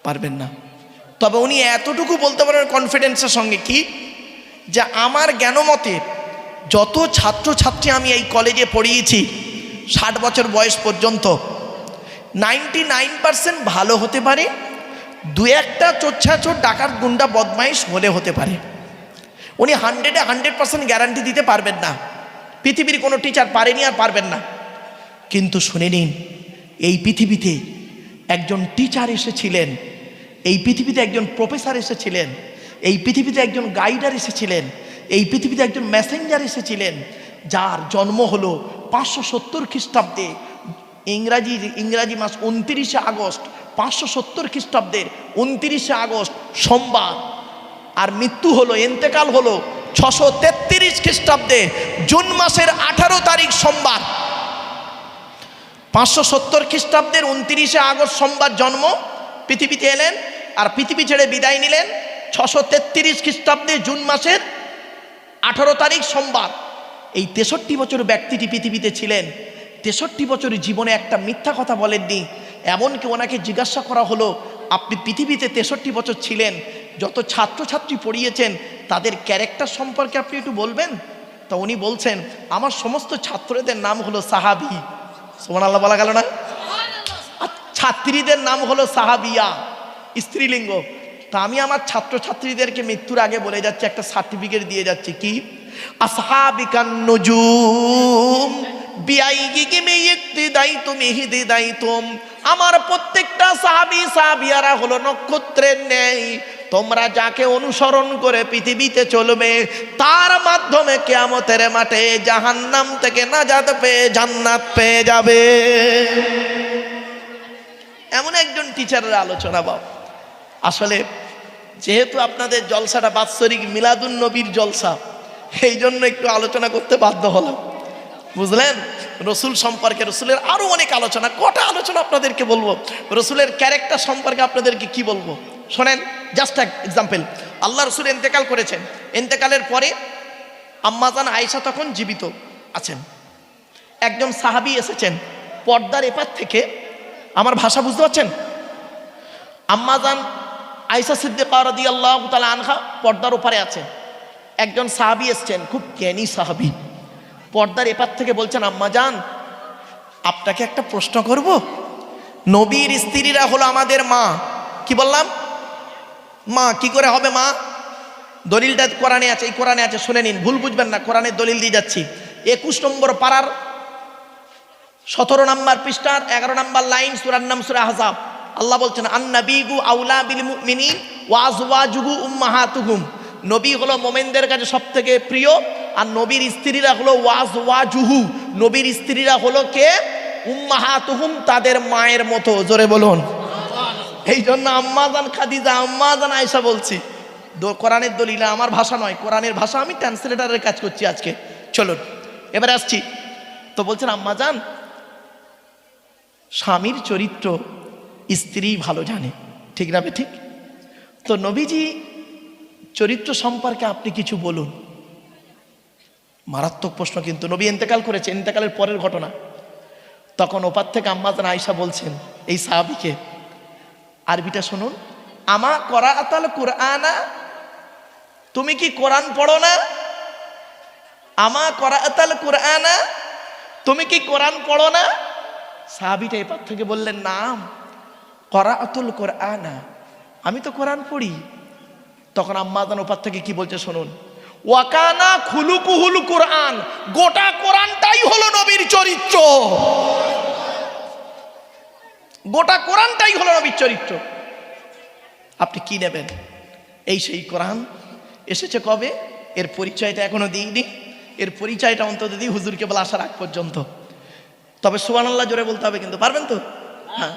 পারবেন না। তবে উনি এতটুকু বলতে পারবেন কনফিডেন্সের সঙ্গে, কি যে আমার জ্ঞানমতে যত ছাত্রছাত্রী আমি এই কলেজে পড়িয়েছি 60 বছর বয়স পর্যন্ত 99% ভালো হতে পারে, 2-1টা চোর ডাকাত গুন্ডা বদমাইশ হলে হতে পারে। উনি 100% গ্যারান্টি দিতে পারবেন না, পৃথিবীর কোনো টিচার পারেনি আর পারবেন না। কিন্তু শুনে নিন, এই পৃথিবীতে একজন টিচার এসেছিলেন, এই পৃথিবীতে একজন প্রফেসর এসেছিলেন, এই পৃথিবীতে একজন গাইডার এসেছিলেন, এই পৃথিবীতে একজন মেসেঞ্জার এসেছিলেন, যার জন্ম হলো 570 খ্রিস্টাব্দে, ইংরাজি মাস 29শে আগস্ট, 570 খ্রিস্টাব্দের 29শে আগস্ট সোমবার, আর মৃত্যু হলো, ইন্তেকাল হলো 633 খ্রিস্টাব্দে জুন মাসের 18 তারিখ সোমবার। 570 খ্রিস্টাব্দের 29শে আগস্ট সোমবার জন্ম, পৃথিবীতে এলেন আর পৃথিবী ছেড়ে বিদায় নিলেন 633 খ্রিস্টাব্দে জুন মাসের 18 তারিখ সোমবার। এই 63 বছর ব্যক্তিটি পৃথিবীতে ছিলেন, 63 বছরের জীবনে একটা মিথ্যা কথা বলেননি। এমনকি ওনাকে জিজ্ঞাসা করা হলো আপনি পৃথিবীতে 63 বছর ছিলেন, যত ছাত্রছাত্রী পড়িয়েছেন তাদের ক্যারেক্টার সম্পর্কে আপনি একটু বলবেন? তো উনি বলছেন আমার সমস্ত ছাত্রদের নাম হলো সাহাবি। সুবহানাল্লাহ বলা গেল না? আর ছাত্রীদের নাম হলো সাহাবিয়া, স্ত্রীলিঙ্গ। তা আমি আমার ছাত্রছাত্রীদেরকে মৃত্যুর আগে বলে যাচ্ছি, একটা সার্টিফিকেট দিয়ে যাচ্ছি, কি আসহাবিকান নুজুম বিআইগিকিম ইক্তিদাইতুম ইহদিদাইতুম, আমার প্রত্যেকটা সাহাবিয়ারা হলো নক্ষত্রের ন্যায়, তোমরা যাকে অনুসরণ করে পৃথিবীতে চলবে তার মাধ্যমে কিয়ামতের মাঠে জাহান্নাম থেকে নাজাত পেয়ে জান্নাত পেয়ে যাবে। এমন একজন টিচারের আলোচনা। বাবা আসলে যেহেতু আপনাদের জলসাটা বাৎসরিক মিলাদুন নবীর জলসা, এই জন্য একটু আলোচনা করতে বাধ্য হলাম, বুঝলেন? রসুল সম্পর্কে, রসুলের আরো অনেক আলোচনা, কটা আলোচনা আপনাদেরকে বলবো, রসুলের ক্যারেক্টার সম্পর্কে আপনাদেরকে কি বলবো শোনেন। জাস্ট এক এক্সাম্পল, আল্লাহ রসুল ইন্তেকাল করেছেন, ইন্তেকালের পরে আম্মাজান আয়েশা তখন জীবিত আছেন, একজন সাহাবী এসেছেন পর্দার এপার থেকে, আমার ভাষা বুঝতে পারছেন? আম্মাজান আয়েশা সিদ্দিকা রাদিয়াল্লাহু তাআলা আনহা পর্দার ওপারে আছেন, একজন সাহাবী এসেছেন, খুব জ্ঞানী সাহাবী, পর্দার এপার থেকে বলছেন আম্মাজান আপনাকে একটা প্রশ্ন করব, নবীর স্ত্রীরা হলো আমাদের মা, কি বললাম? মা। কি করে হবে মা? দলিলটা কোরআনে আছে, এই কোরআনে আছে, শুনে নিন, ভুল বুঝবেন না, কোরআনের দলিল দিয়ে যাচ্ছি। 21 নম্বর পারার 17 নম্বর পৃষ্ঠার 11 নম্বর লাইন, সূরার নাম সূরা আহজাব। আল্লাহ বলছেন আন-নাবিয়্যু আউলা বিল মুমিনিন ওয়া আজওয়াজুহু উম্মাহাতুহুম, নবী হলো মুমিনদের কাছে সবথেকে প্রিয়, আর নবীর স্ত্রীরা হলো ওয়াজওয়াজুহু, নবীর স্ত্রীরা হলো কে? উম্মাহাতুহুম, তাদের মায়ের মতো। জোরে বলুন। এই জন্য আম্মাজান খাদিজা, আম্মাজান আয়েশা বলছি, কোরআনের দলিল, আমার ভাষা নয়, কোরআনের ভাষা, আমি ট্রান্সলেটারের কাজ করছি আজকে। চলুন এবার আসছি। তো বলছেন আম্মাজান স্বামীর চরিত্র স্ত্রী ভালো জানে, ঠিক না? ঠিক। তো নবীজি চরিত্র সম্পর্কে আপনি কিছু বলুন। মারাত্মক প্রশ্ন, কিন্তু নবী ইন্তেকাল করেছে, ইন্তেকালের পরের ঘটনা। তখন ওপার থেকে আম্মাজান আয়েশা বলছেন এই সাহাবীকে, আরবিটা শুনুন, আমা করাআতাল কুরআনা, তুমি কি কোরআন পড়ো না? আমা করাতাল কুরআনা, তুমি কি কোরআন পড়ো না? সাহাবীটা এপার থেকে বললেন, নাম করাতুল কুরআনা, আমি তো কোরআন পড়ি। তখন আম্মা জান ওপার থেকে কি বলছে শুনুন, ওয়াকানা খুলুকুহুল কুরআন, গোটা কোরআনটাই হলো নবীর চরিত্র, গোটা কোরআনটাই হলো নবীর চরিত্র। আপনি কি নেবেন? এই সেই কোরআন এসেছে কবে? এর পরিচয়টা এখনো দিইনি, এর পরিচয়টা অন্তত দিই হুজুরকে বলে আসার আগ পর্যন্ত। তবে সুবহানাল্লাহ জোরে বলতে হবে কিন্তু, পারবেন তো? হ্যাঁ।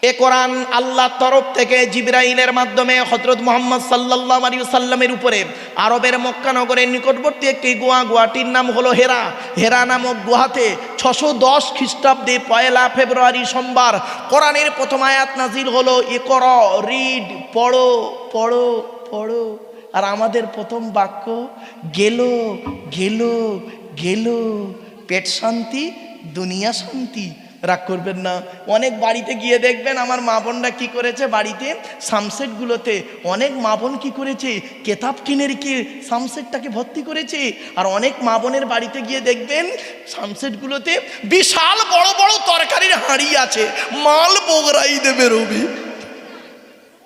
এ কোরআন আল্লাহর তরফ থেকে জিবরাইলের মাধ্যমে হযরত মুহাম্মদ সাল্লাল্লাহু আলাইহি ওয়াসাল্লামের উপরে আরবের মক্কা নগরের নিকটবর্তী একটি গুহাটির নাম হলো হেরা। হেরা নামক গুহাতে 610 খ্রিস্টাব্দে 1 ফেব্রুয়ারি সোমবার কোরআনের প্রথম আয়াত নাজিল হলো, ইকরা, রিড, পড়ো পড়ো পড়ো। আর আমাদের প্রথম বাক্য গেল গেল গেল, পেট শান্তি দুনিয়া শান্তি। রাগ করবেন না, অনেক বাড়িতে গিয়ে দেখবেন আমার মা বোনরা কী করেছে, বাড়িতে সামসেটগুলোতে অনেক মা বোন কী করেছে, কেতাব কিনে রেখে সামসেটটাকে ভর্তি করেছে। আর অনেক মা বোনের বাড়িতে গিয়ে দেখবেন সামসেটগুলোতে বিশাল বড় বড় তরকারির হাঁড়ি আছে, মাল বগরাই দেবে রবি।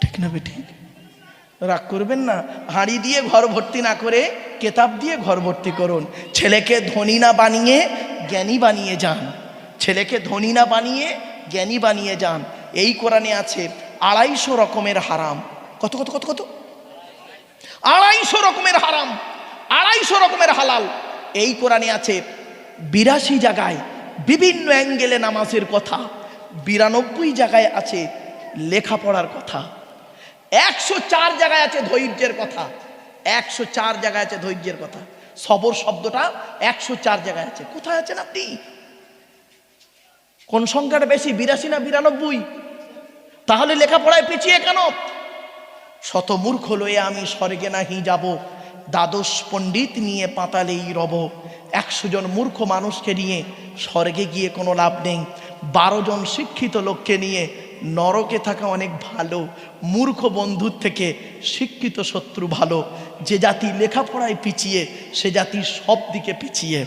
ঠিক না বেঠিক? রাগ করবেন না, হাঁড়ি দিয়ে ঘর ভর্তি না করে কেতাব দিয়ে ঘর ভর্তি করুন। ছেলেকে ধনী না বানিয়ে জ্ঞানী বানিয়ে যান, ছেলেকে ধনী না বানিয়ে জ্ঞানী বানিয়ে যান। এই কোরআনে আছে 250 রকমের হারাম। কত কত কত কত? 250 রকমের হারাম, 250 রকমের হালাল। এই কোরআনে আছে 82 জায়গায় বিভিন্ন অ্যাঙ্গেলে নামাজের কথা, 92 জায়গায় আছে লেখাপড়ার কথা, 104 জায়গায় আছে ধৈর্যের কথা, 104 জায়গায় আছে ধৈর্যের কথা। সবর শব্দটা 104 জায়গায় আছে। কোথায় আছেন আপনি? কোন সংখ্যাটা বেশি, 82 না 92? তাহলে লেখাপড়ায় পিছিয়ে কেন? শত মূর্খ লয়ে আমি স্বর্গে নাহি যাব, দ্বাদশ পণ্ডিত নিয়ে পাতালেই রব। 100 জন মূর্খ মানুষকে নিয়ে স্বর্গে গিয়ে কোনো লাভ নেই, 12 জন শিক্ষিত লোককে নিয়ে নরকে থাকা অনেক ভালো। মূর্খ বন্ধুর থেকে শিক্ষিত শত্রু ভালো। যে জাতি লেখাপড়ায় পিছিয়ে সে জাতি সব দিকে পিছিয়ে।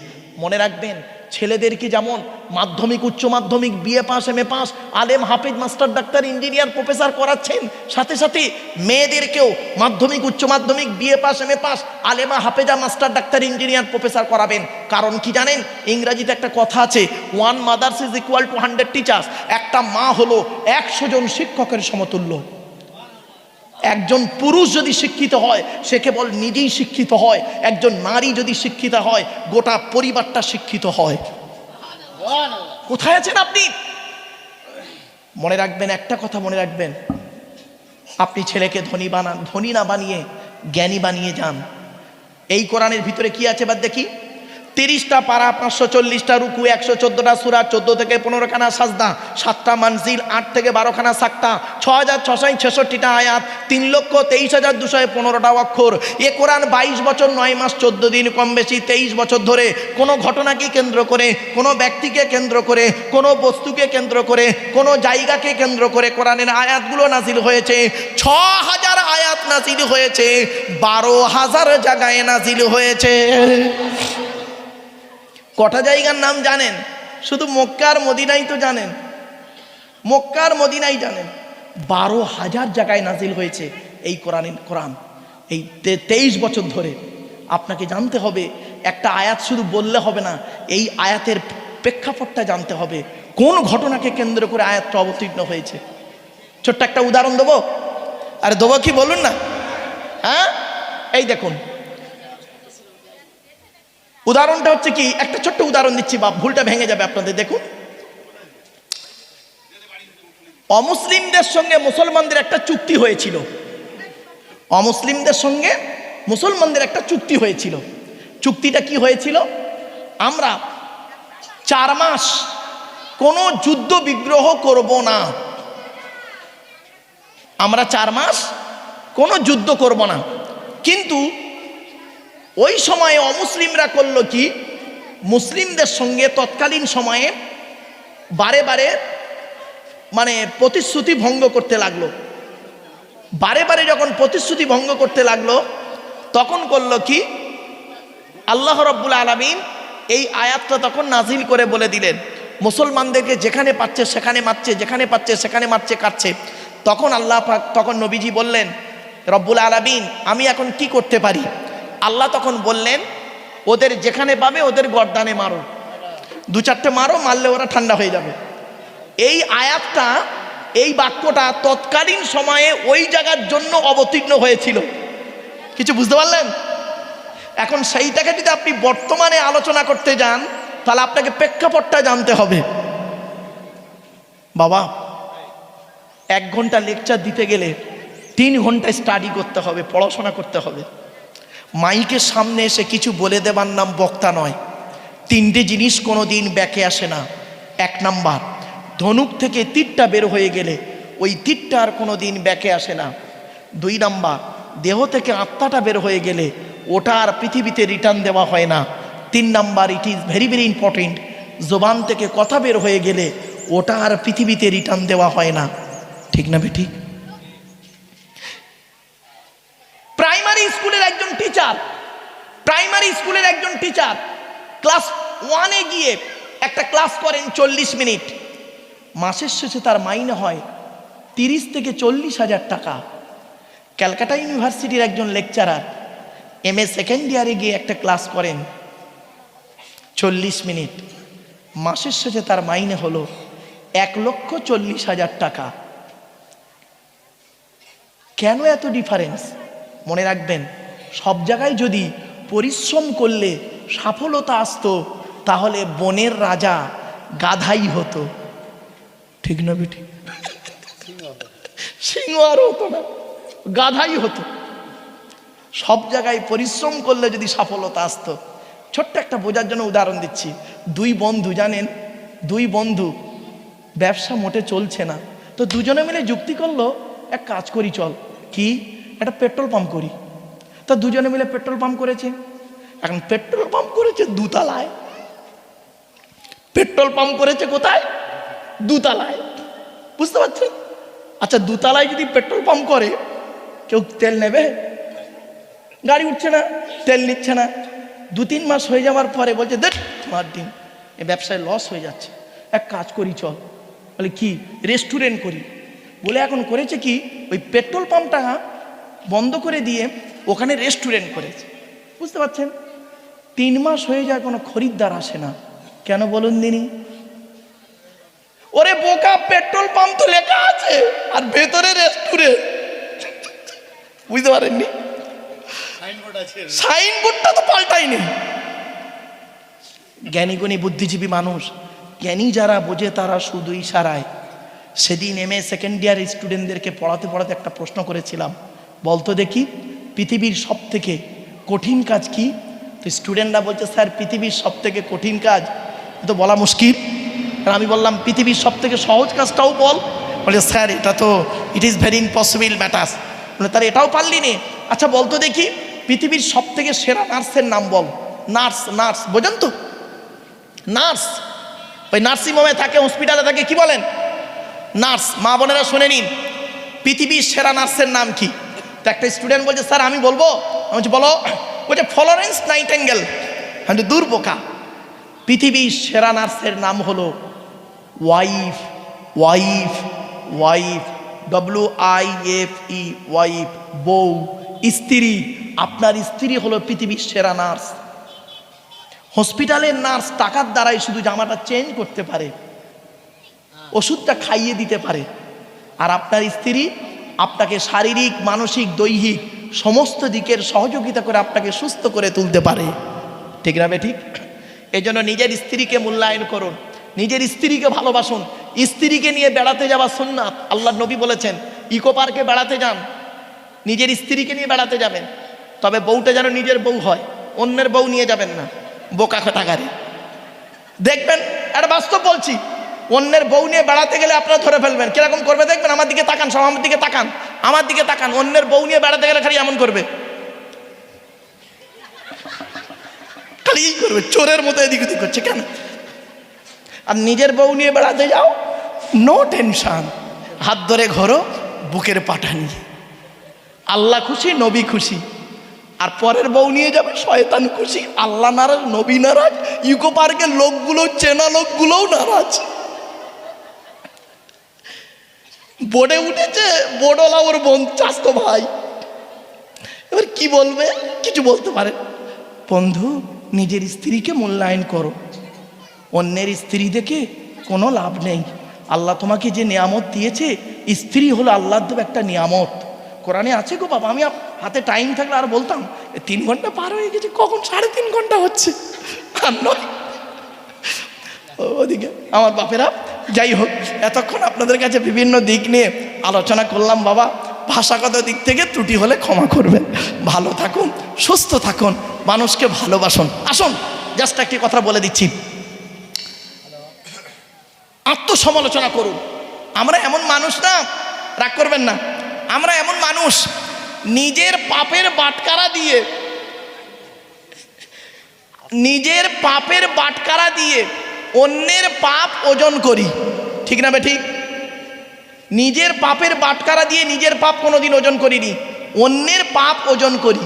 মনে রাখবেন, ছেলেদেরকে যেমন মাধ্যমিক, উচ্চ মাধ্যমিক, বিএ পাস, এমএ পাস, আলেম, হাফেজ, মাস্টার, ডাক্তার, ইঞ্জিনিয়ার, প্রফেসর করাচ্ছেন, সাথে সাথে মেয়েদেরকেও মাধ্যমিক, উচ্চ মাধ্যমিক, BA pass, MA pass, আলেমা, হাফেজা, master, doctor, engineer, professor করাবেন। কারণ কি জানেন? ইংরাজিতে একটা কথা আছে, 1 mother's is equal to 100 teachers. একটা মা হলো 100 জন শিক্ষকের সমতুল্য। একজন পুরুষ যদি শিক্ষিত হয় সে কেবল নিজেই শিক্ষিত হয়, একজন নারী যদি শিক্ষিত হয় গোটা পরিবারটা শিক্ষিত হয়। কোথায় আছেন আপনি? মনে রাখবেন, একটা কথা মনে রাখবেন, আপনি ছেলেকে ধনী বানান, ধনী না বানিয়ে জ্ঞানী বানিয়ে যান। এই কোরআনের ভিতরে কি আছে বাদ দেখি? 30টা পারা, 540টা রুকু, 114টা সূরা, 14 থেকে 15 খানা সাজদা, 7টা মানজিল, 8 থেকে 12 খানা সাক্তা, 6666টা আয়াত, 3,23,215টা অক্ষর। এ কোরআন 22 বছর 9 মাস 14 দিন কম বেশি 23 বছর ধরে কোনো ঘটনাকে কেন্দ্র করে, কোনো ব্যক্তিকে কেন্দ্র করে, কোনো বস্তুকে কেন্দ্র করে, কোনো জায়গাকে কেন্দ্র করে কোরআনের আয়াতগুলো নাজিল হয়েছে। 6000 আয়াত নাজিল হয়েছে, 12,000 জায়গায় নাজিল হয়েছে। কটা জায়গার নাম জানেন? শুধু মক্কার মদিনাই তো জানেন, মক্কার মদিনাই জানেন। 12,000 জায়গায় নাজিল হয়েছে এই কোরআন এই 23 বছর ধরে। আপনাকে জানতে হবে, একটা আয়াত শুধু বললে হবে না, এই আয়াতের প্রেক্ষাপটটা জানতে হবে, কোন ঘটনাকে কেন্দ্র করে আয়াতটা অবতীর্ণ হয়েছে। ছোট্ট একটা উদাহরণ দেবো। আরে দেবো কি বলুন না? হ্যাঁ, এই দেখুন উদাহরণটা হচ্ছে কি, একটা ছোট্ট উদাহরণ দিচ্ছি, বা ভুলটা ভেঙে যাবে আপনাদের। দেখুন, অমুসলিমদের সঙ্গে মুসলমানদের একটা চুক্তি হয়েছিল, অমুসলিমদের সঙ্গে মুসলমানদের একটা চুক্তি হয়েছিল। চুক্তিটা কি হয়েছিল? আমরা 4 মাস কোনো যুদ্ধ বিগ্রহ করব না, আমরা 4 মাস কোনো যুদ্ধ করব না। কিন্তু ওই সময়ে অমুসলিমরা করলো কি, মুসলিমদের সঙ্গে তৎকালীন সময়ে বারে বারে মানে প্রতিশ্রুতি ভঙ্গ করতে লাগলো। বারে বারে যখন প্রতিশ্রুতি ভঙ্গ করতে লাগলো, তখন করলো কি, আল্লাহ রাব্বুল আলামিন এই আয়াতটা তখন নাজিল করে বলে দিলেন, মুসলমানদেরকে যেখানে পাচ্ছে সেখানে মারছে, যেখানে পাচ্ছে সেখানে মারছে, কাটছে। তখন আল্লাহ পাক, তখন নবীজি বললেন, রব্বুল আলামিন আমি এখন কি করতে পারি? আল্লাহ তখন বললেন, ওদের যেখানে পাবে ওদের গর্দানে মারো, দু চারটে মারো, মারলে ওরা ঠান্ডা হয়ে যাবে। এই আয়াতটা, এই বাক্যটা তৎকালীন সময়ে ওই জায়গার জন্য অবতীর্ণ হয়েছিল। কিছু বুঝতে পারলেন? এখন সেইটাকে যদি আপনি বর্তমানে আলোচনা করতে যান, তাহলে আপনাকে প্রেক্ষাপটটা জানতে হবে। বাবা, 1 ঘন্টা লেকচার দিতে গেলে 3 ঘন্টা স্টাডি করতে হবে, পড়াশোনা করতে হবে। মাইকের সামনে এসে কিছু বলে দেবার নাম বক্তা নয়। 3টে জিনিস কোনো দিন ব্যাকে আসে না। 1 নাম্বার, ধনুক থেকে তীরটা বের হয়ে গেলে ওই তীরটা আর কোনো দিন ব্যাকে আসে না। 2 নাম্বার, দেহ থেকে আত্মাটা বের হয়ে গেলে ওটা আর পৃথিবীতে রিটার্ন দেওয়া হয় না। 3 number, it is very very important, জবান থেকে কথা বের হয়ে গেলে ওটা আর পৃথিবীতে রিটার্ন দেওয়া হয় না। ঠিক না বেঠিক? প্রাইমারি স্কুলের একজন টিচার ক্লাস 1-এ গিয়ে একটা ক্লাস করেন 40 মিনিট, মাসের শেষে তার মাইনে হয় 30 থেকে 40,000 টাকা। ক্যালকাটা ইউনিভার্সিটির একজন লেকচারার MA সেকেন্ড ইয়ারে গিয়ে একটা ক্লাস করেন 40 মিনিট, মাসের শেষে তার মাইনে হলো 1,40,000 টাকা। কেন এত ডিফারেন্স? মনে রাখবেন, সব জায়গায় যদি পরিশ্রম করলে সফলতা আসতো, তাহলে বনের রাজা গাধাই হতো। ঠিক না বেটি? সিংহ আর হতো না, গাধাই হতো। সব জায়গায় পরিশ্রম করলে যদি সফলতা আসতো। ছোট্ট একটা বোঝার জন্য উদাহরণ দিচ্ছি। 2 বন্ধু, জানেন 2 বন্ধু, ব্যবসা মোটে চলছে না, তো দুজনে মিলে যুক্তি করলো, এক কাজ করি চল, কি একটা পেট্রোল পাম্প করি। তা দুজনে মিলে পেট্রোল পাম্প করেছে। এখন পেট্রোল পাম্প করেছে 2 তলায়। পেট্রোল পাম্প করেছে কোথায়? 2 তলায়। বুঝতে পারছেন? আচ্ছা, 2 তলায় যদি পেট্রোল পাম্প করে, কেউ তেল নেবে? গাড়ি উঠছে না, তেল নিচ্ছে না। 2-3 মাস হয়ে যাওয়ার পরে বলছে, দেখ তোমার দিন এ ব্যবসায় লস হয়ে যাচ্ছে, এক কাজ করি চল। বলে কি? রেস্টুরেন্ট করি। বলে এখন করেছে কি, ওই পেট্রোল পাম্পটা বন্ধ করে দিয়ে ওখানে রেস্টুরেন্ট করেছে। বুঝতে পারছেন? 3 মাস হয়ে যায়, কোনো খরিদ্দার আসে না। কেন বলুন দিনি? ওরে বোকা, পেট্রোল পাম্প তো লেখা আছে আর ভেতরে রেস্টুরেন্ট। বুঝতে পারেননি? সাইনবোর্ডটা তো পাল্টাইনি। জ্ঞানীগুণী বুদ্ধিজীবী মানুষ, জ্ঞানী যারা বোঝে তারা শুধু ইশারায়। সেদিন MA সেকেন্ড ইয়ার স্টুডেন্টদেরকে পড়াতে পড়াতে একটা প্রশ্ন করেছিলাম, বলতো দেখি পৃথিবীর সব থেকে কঠিন কাজ কি? তো স্টুডেন্টরা বলছে, স্যার পৃথিবীর সব থেকে কঠিন কাজ তো বলা মুশকিল। আর আমি বললাম, পৃথিবীর সব থেকে সহজ কাজটাও বল। বলে, স্যার এটা তো it is very impossible matters. বলে, তার এটাও পারলি নে? আচ্ছা বলতো দেখি পৃথিবীর সব থেকে সেরা নার্সের নাম বল। নার্স বোঝেন তো? নার্স ওই নার্সিংহোমে থাকে, হসপিটালে থাকে, কি বলেন? নার্স। মা বোনেরা শুনে নিন, পৃথিবীর সেরা নার্সের নাম কি? তো একটা স্টুডেন্ট বলছে, স্যার আমি বলবো। আমি বলছি বলো। বলছে ফ্লোরেন্স নাইটিঙ্গেল। আমি দূর বোকা, পৃথিবীর সেরা নার্সের নাম হলো ওয়াইফ। WIFE, ওয়াইফ, বউ, স্ত্রী। আপনার স্ত্রী হলো পৃথিবীর সেরা নার্স। হসপিটালের নার্স টাকার দ্বারাই শুধু জামাটা চেঞ্জ করতে পারে, ওষুধটা খাইয়ে দিতে পারে। আর আপনার স্ত্রী আপনাকে শারীরিক, মানসিক, দৈহিক সমস্ত দিকের সহযোগিতা করে আপনাকে সুস্থ করে তুলতে পারে। ঠিক না ঠিক? এই জন্য নিজের স্ত্রীকে মূল্যায়ন করুন, নিজের স্ত্রীকে ভালোবাসুন। স্ত্রীকে নিয়ে বেড়াতে যাওয়া সুন্নাত। আল্লাহ নবী বলেছেন, ইকো পার্কে বেড়াতে যান, নিজের স্ত্রীকে নিয়ে বেড়াতে যাবেন, তবে বউটা যেন নিজের বউ হয়, অন্যের বউ নিয়ে যাবেন না। বোকা খাটাগারে দেখবেন, এটা বাস্তব বলছি, অন্যের বউ নিয়ে বেড়াতে গেলে আপনারা ধরে ফেলবেন। কিরকম করবে দেখবেন? আমার দিকে তাকান, সব আমার দিকে তাকান, আমার দিকে তাকান। অন্যের বউ নিয়ে বেড়াতে গেলে খালি এমন করবে, খালি এই করবে, চোরের মতো এদিক ওদিক করছে। কেন? আর নিজের বউ নিয়ে বেড়াতে যাও, নো টেনশন, হাত ধরে ঘোরো, বুকের পাটা নিয়ে। আল্লাহ খুশি, নবী খুশি। আর পরের বউ নিয়ে যাবে শয়তান খুশি, আল্লাহ নারাজ, নবী নারাজ, ইকো পার্কের লোকগুলো, চেনা লোকগুলোও নারাজ। বোর্ডে উঠেছে, বোর্ডওয়ালা ওর বোন, চাস্তো ভাই। এবার কি বলবে? কিছু বলতে পারে, বন্ধু নিজের স্ত্রীকে মূল্যায়ন করো, অন্যের স্ত্রী দেখে কোনো লাভ নেই। আল্লাহ তোমাকে যে নিয়ামত দিয়েছে, স্ত্রী হলো আল্লাহর দেওয়া একটা নিয়ামত। কোরআনে আছে গো বাবা, আমি হাতে টাইম থাকলে আর বলতাম। 3 ঘন্টা পার হয়ে গেছে, কখন 3.5 ঘন্টা হচ্ছে আর নয়। ওদিকে আমার বাপেরা, যাই হোক, এতক্ষণ আপনাদের কাছে বিভিন্ন দিক নিয়ে আলোচনা করলাম। বাবা ভাষাগত দিক থেকে ত্রুটি হলে ক্ষমা করবেন। ভালো থাকুন, সুস্থ থাকুন, মানুষকে ভালোবাসুন। আসুন জাস্ট একটি কথা বলে দিচ্ছি, আত্মসমালোচনা করুন। আমরা এমন মানুষ না, রাগ করবেন না, আমরা এমন মানুষ নিজের পাপের বাটকারা দিয়ে অন্যের পাপ ওজন করি। ঠিক না বেঠিক? নিজের পাপের বাটকারা দিয়ে নিজের পাপ কোনোদিন ওজন করিনি, অন্যের পাপ ওজন করি।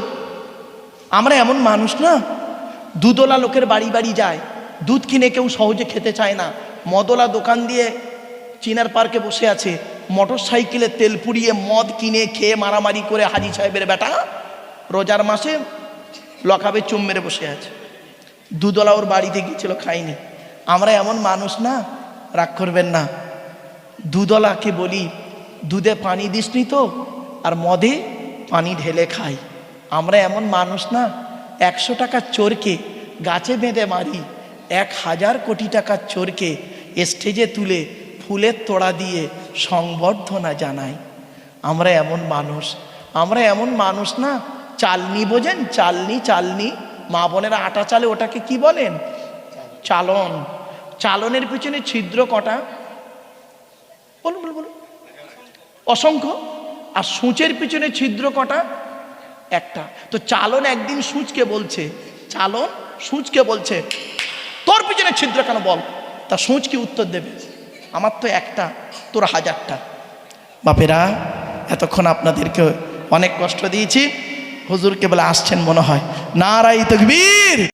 আমরা এমন মানুষ না, দুধওয়ালা লোকের বাড়ি বাড়ি যায়, দুধ কিনে কেউ সহজে খেতে চায় না। মদওয়ালা দোকান দিয়ে চিনার পার্কে বসে আছে, মোটর সাইকেলে তেল পুড়িয়ে মদ কিনে খেয়ে মারামারি করে হাজি সাহেবের বেটা রোজার মাসে লকাবে চুম মেরে বসে আছে। দুধওয়ালা ওর বাড়িতে গিয়েছিল, খাইনি। আমরা এমন মানুষ না, রাগ করবেন না, দুধওয়ালাকে বলি দুধে পানি দিসনি তো, আর মদে পানি ঢেলে খাই। আমরা এমন মানুষ না, 100 টাকার চোরকে গাছে বেঁধে মারি, 1000 কোটি টাকার চোরকে স্টেজে তুলে ফুলের তোড়া দিয়ে সংবর্ধনা জানাই। আমরা এমন মানুষ না, চালনি বোঝেন? চালনি মা বোনেরা আটা চালে, ওটাকে কি বলেন? চালন। চালনের পিছনে ছিদ্র কটা? বলুন। অসংখ্য। আর সূচের পিছনে ছিদ্র কটা? একটা। তো চালন একদিন সূচকে বলছে তোর পিছনে ছিদ্র কেন বল? তা সূচ কি উত্তর দেবে? আমার তো একটা, তোর 1000টা। বাপেরা এতক্ষণ আপনাদেরকে অনেক কষ্ট দিয়েছি, হুজুরকে বলে আসছেন মনে হয়। নারায়ে তাকবীর।